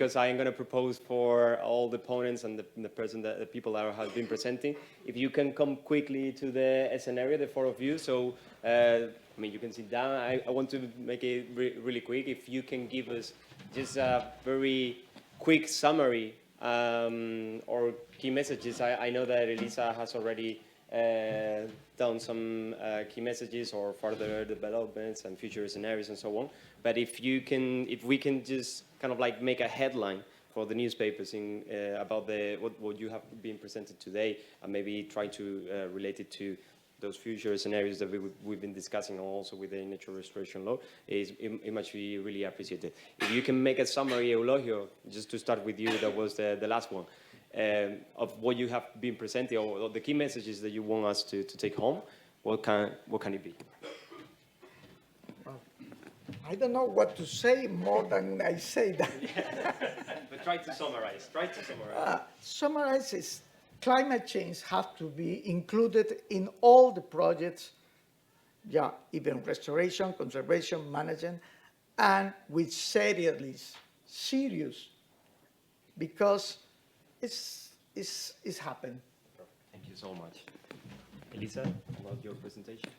because I am going to propose for all the opponents and the people that have been presenting, if you can come quickly to the scenario, the four of you. So, I mean, you can sit down. I want to make it really quick. If you can give us just a very quick summary or key messages. I know that Elisa has already done some key messages or further developments and future scenarios and so on. But if we can just kind of like make a headline for the newspapers in about what you have been presented today, and maybe try to relate it to those future scenarios that we've been discussing also with the nature restoration law, it must be really appreciated. If you can make a summary, Eulogio, just to start with you, that was the last one, of what you have been presenting, or the key messages that you want us to take home, what can it be? I don't know what to say more than I say that. But try to summarize. Summarize is climate change has to be included in all the projects, yeah, even restoration, conservation, management, and with serious, because it's happened. Thank you so much. Elisa, about your presentation.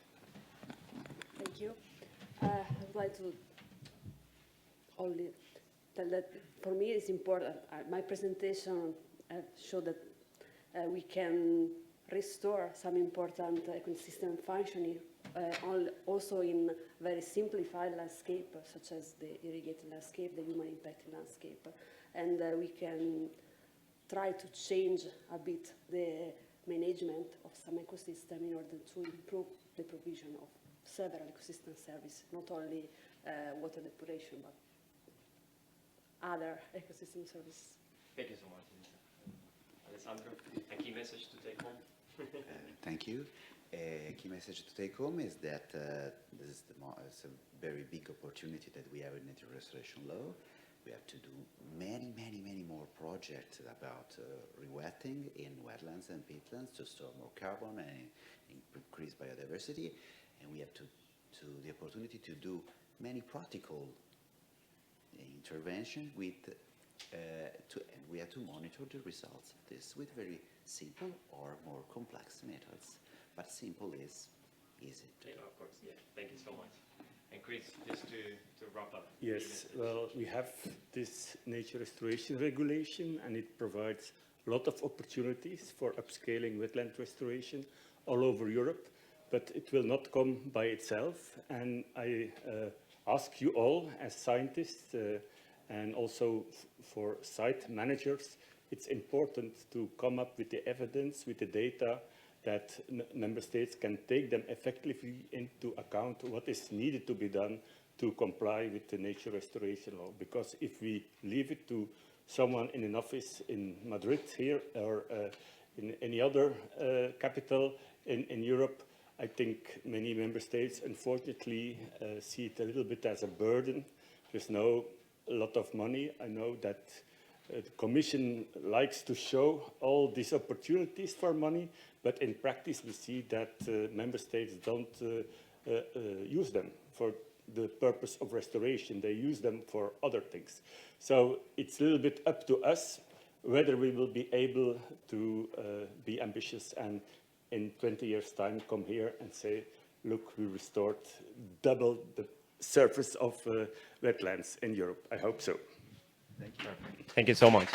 Thank you. I would like to only tell that for me it's important. My presentation showed that we can restore some important ecosystem functioning also in very simplified landscape, such as the irrigated landscape, the human impacted landscape. And we can try to change a bit the management of some ecosystem in order to improve the provision of several ecosystem services, not only water depuration, but other ecosystem services. Thank you so much, Elisa. Alessandro, a key message to take home? Thank you. A key message to take home is that this is it's a very big opportunity that we have in nature restoration law. We have to do many more projects about rewetting in wetlands and peatlands to store more carbon and increase biodiversity. And we have the opportunity to do many practical intervention and we have to monitor the results of this with very simple or more complex methods. But simple is easy to do. Of course, yeah. Thank you so much. And Chris, just to wrap up. Yes, well, we have this nature restoration regulation, and it provides a lot of opportunities for upscaling wetland restoration all over Europe, but it will not come by itself. And I ask you all as scientists and also for site managers, it's important to come up with the evidence, with the data, that member states can take them effectively into account what is needed to be done to comply with the nature restoration law. Because if we leave it to someone in an office in Madrid here or in any other capital in Europe, I think many member states unfortunately see it a little bit as a burden. There's no lot of money. I know that the Commission likes to show all these opportunities for money, but in practice we see that member states don't use them for the purpose of restoration. They use them for other things. So it's a little bit up to us whether we will be able to be ambitious and in 20 years' time come here and say, look, we restored double the surface of wetlands in Europe. I hope so. Thank you. Thank you so much.